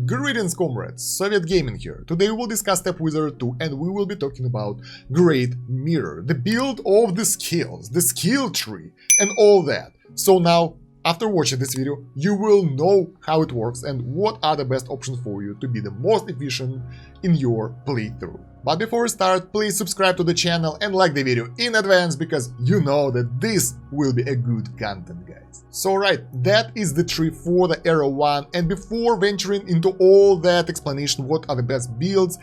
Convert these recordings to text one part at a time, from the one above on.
Greetings comrades, Soviet Gaming here. Today we will discuss Step Wizard 2 and we will be talking about Great Mirror, the build of the skills, the skill tree and all that. So now, after watching this video, you will know how it works and what are the best options for you to be the most efficient in your playthrough. But before we start, please subscribe to the channel and like the video in advance because you know that this will be a good content, guys. So right, that is the tree for the Era 1, and before venturing into all that explanation what are the best builds,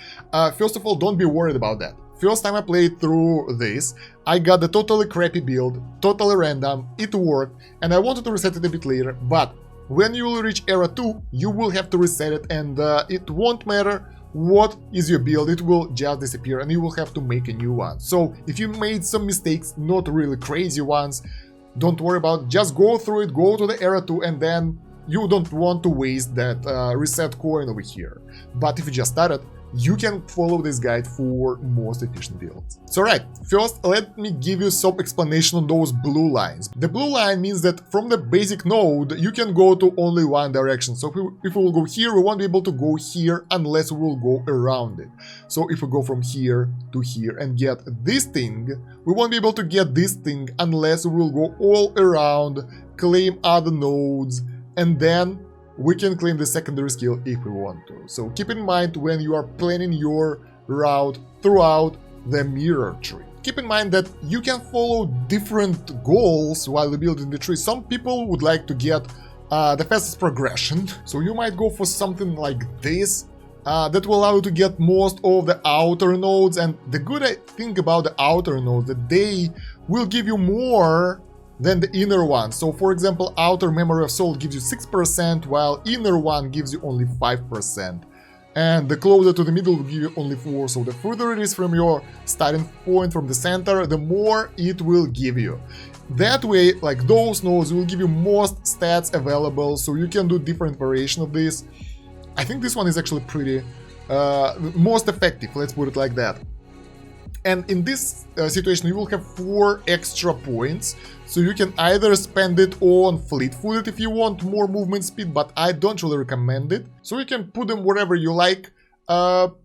first of all, don't be worried about that. First time I played through this, I got the totally crappy build, totally random, it worked, and I wanted to reset it a bit later, but when you will reach Era 2, you will have to reset it, and it won't matter what is your build, it will just disappear and you will have to make a new one. So if you made some mistakes, not really crazy ones, don't worry about it, just go through it, go to the Era 2, and then you don't want to waste that reset coin over here. But if you just started, you can follow this guide for most efficient builds. So right, first let me give you some explanation on those blue lines. The blue line means that from the basic node you can go to only one direction. So if we will go here, we won't be able to go here unless we will go around it. So if we go from here to here and get this thing, we won't be able to get this thing unless we will go all around, claim other nodes, and then we can claim the secondary skill if we want to. So keep in mind when you are planning your route throughout the mirror tree. Keep in mind that you can follow different goals while building the tree. Some people would like to get the fastest progression, so you might go for something like this that will allow you to get most of the outer nodes. And the good thing about the outer nodes that they will give you more than the inner one. So for example, outer memory of soul gives you 6%, while inner one gives you only 5%. And the closer to the middle will give you only 4%. So the further it is from your starting point, from the center, the more it will give you. That way, like those nodes will give you most stats available, so you can do different variation of this. I think this one is actually pretty most effective, let's put it like that. And in this situation, you will have 4 extra points, so you can either spend it on fleet-footed if you want more movement speed, but I don't really recommend it. So you can put them wherever you like.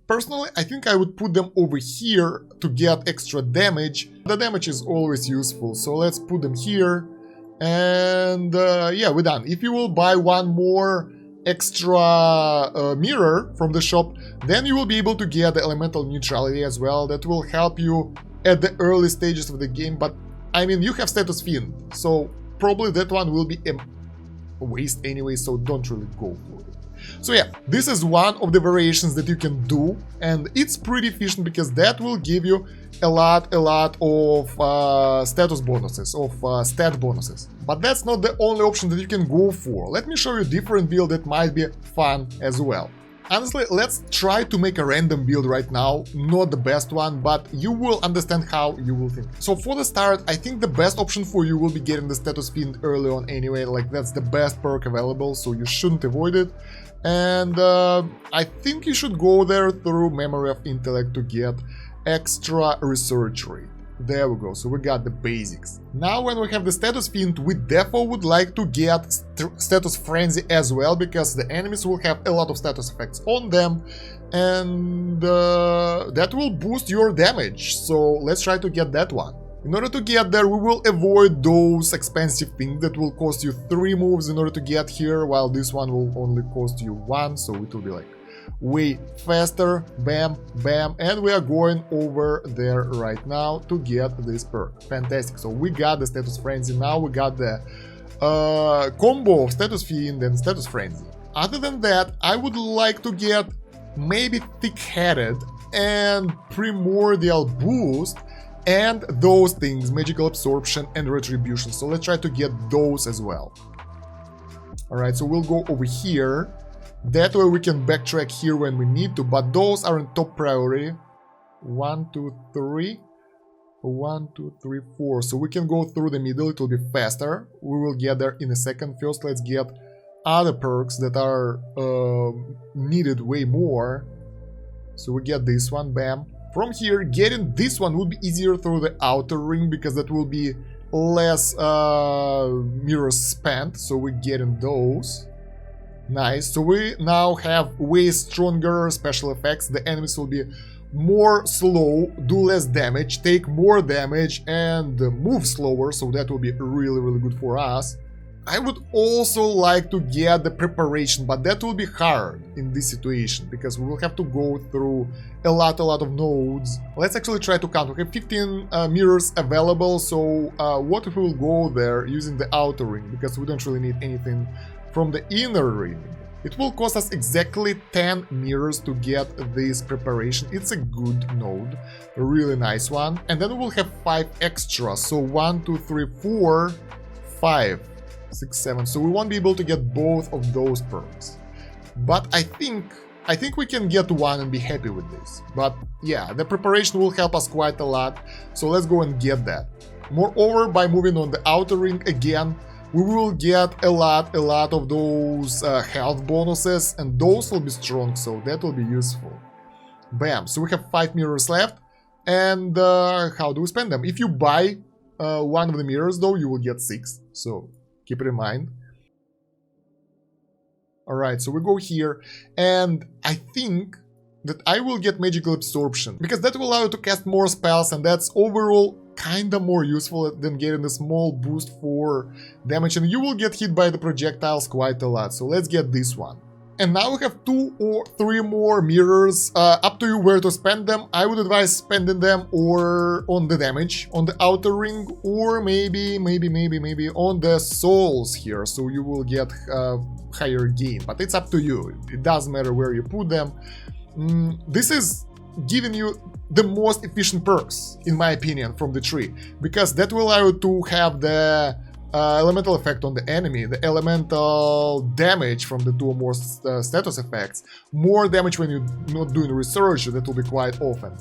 Personally, I think I would put them over here to get extra damage. The damage is always useful, so let's put them here. And yeah, we're done. If you will buy one more extra mirror from the shop, then you will be able to get the elemental neutrality as well. That will help you at the early stages of the game, but I mean, you have status fiend, so probably that one will be a waste anyway, so don't really go for it. So yeah, this is one of the variations that you can do, and it's pretty efficient because that will give you a lot of status bonuses, of stat bonuses. But that's not the only option that you can go for. Let me show you a different build that might be fun as well. Honestly, let's try to make a random build right now, not the best one, but you will understand how you will think. So for the start, I think the best option for you will be getting the status fiend early on anyway, like that's the best perk available, so you shouldn't avoid it. And I think you should go there through Memory of Intellect to get extra research rate. There we go, so we got the basics. Now when we have the status fiend, we definitely would like to get status frenzy as well, because the enemies will have a lot of status effects on them, and that will boost your damage, so let's try to get that one. In order to get there, we will avoid those expensive things that will cost you 3 moves in order to get here, while this one will only cost you 1, so it will be like way faster. Bam, bam, and we are going over there right now to get this perk. Fantastic, so we got the status frenzy, now we got the combo of status fiend and status frenzy. Other than that, I would like to get maybe thick-headed and primordial boost and those things, magical absorption and retribution, so let's try to get those as well. Alright, so we'll go over here. That way we can backtrack here when we need to, but those are in top priority. 1, 2, 3. 1, 2, 3, 4. So we can go through the middle, it will be faster. We will get there in a second. First, let's get other perks that are needed way more. So we get this one, bam. From here, getting this one would be easier through the outer ring, because that will be less mirrors spent, so we're getting those. Nice. So we now have way stronger special effects. The enemies will be more slow, do less damage, take more damage, and move slower. So that will be really good for us. I would also like to get the preparation, but that will be hard in this situation because we will have to go through a lot of nodes. Let's actually try to count. We have 15 mirrors available, so what if we will go there using the outer ring, because we don't really need anything from the inner ring. It will cost us exactly 10 mirrors to get this preparation. It's a good node, a really nice one. And then we will have 5 extra, so 1, 2, 3, 4, 5. 6, 7. So we won't be able to get both of those perks. But I think we can get one and be happy with this. But yeah, the preparation will help us quite a lot. So let's go and get that. Moreover, by moving on the outer ring again, we will get a lot of those health bonuses, and those will be strong, so that will be useful. Bam! So we have 5 mirrors left, and how do we spend them? If you buy one of the mirrors, though, you will get 6. So keep it in mind. Alright, so we go here, and I think that I will get magical absorption, because that will allow you to cast more spells, and that's overall kinda more useful than getting a small boost for damage, and you will get hit by the projectiles quite a lot. So let's get this one. And now we have 2 or 3 more mirrors, up to you where to spend them. I would advise spending them or on the damage, on the outer ring, or maybe on the souls here, so you will get higher gain, but it's up to you. It doesn't matter where you put them. This is giving you the most efficient perks, in my opinion, from the tree, because that will allow you to have the elemental effect on the enemy, the elemental damage from the 2 or more status effects, more damage when you're not doing research, that will be quite often.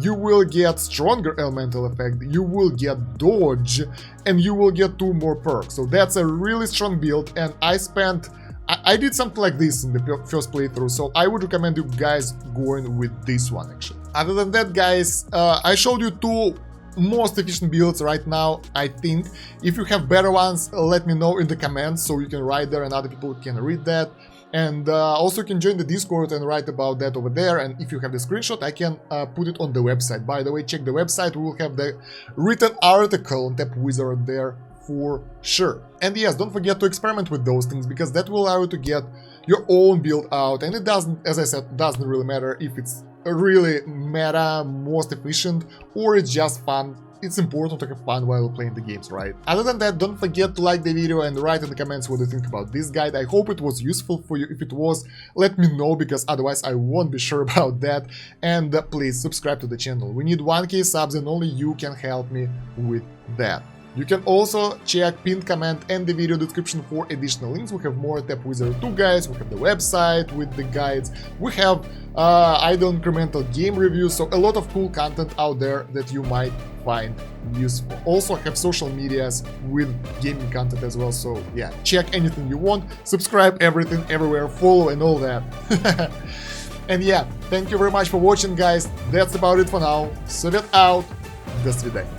You will get stronger elemental effect, you will get dodge, and you will get 2 more perks. So that's a really strong build, and I did something like this in the first playthrough, so I would recommend you guys going with this one actually. Other than that, guys, I showed you 2 most efficient builds right now, I think. If you have better ones, let me know in the comments, so you can write there and other people can read that. And also you can join the Discord and write about that over there, and if you have the screenshot, I can put it on the website. By the way, check the website, we will have the written article on Tap Wizard there for sure. And yes, don't forget to experiment with those things, because that will allow you to get your own build out, and it doesn't, as I said, doesn't really matter if it's really meta, most efficient, or it's just fun. It's important to have fun while playing the games, right? Other than that, don't forget to like the video and write in the comments what you think about this guide. I hope it was useful for you. If it was, let me know, because otherwise I won't be sure about that. And please subscribe to the channel. We need 1K subs, and only you can help me with that. You can also check pinned comment and the video description for additional links. We have more Tap Wizard 2 guides, we have the website with the guides, we have idle incremental game reviews, so a lot of cool content out there that you might find useful. Also, I have social medias with gaming content as well, so yeah, check anything you want, subscribe, everything, everywhere, follow and all that. And yeah, thank you very much for watching, guys. That's about it for now. Soviet out. До свидания.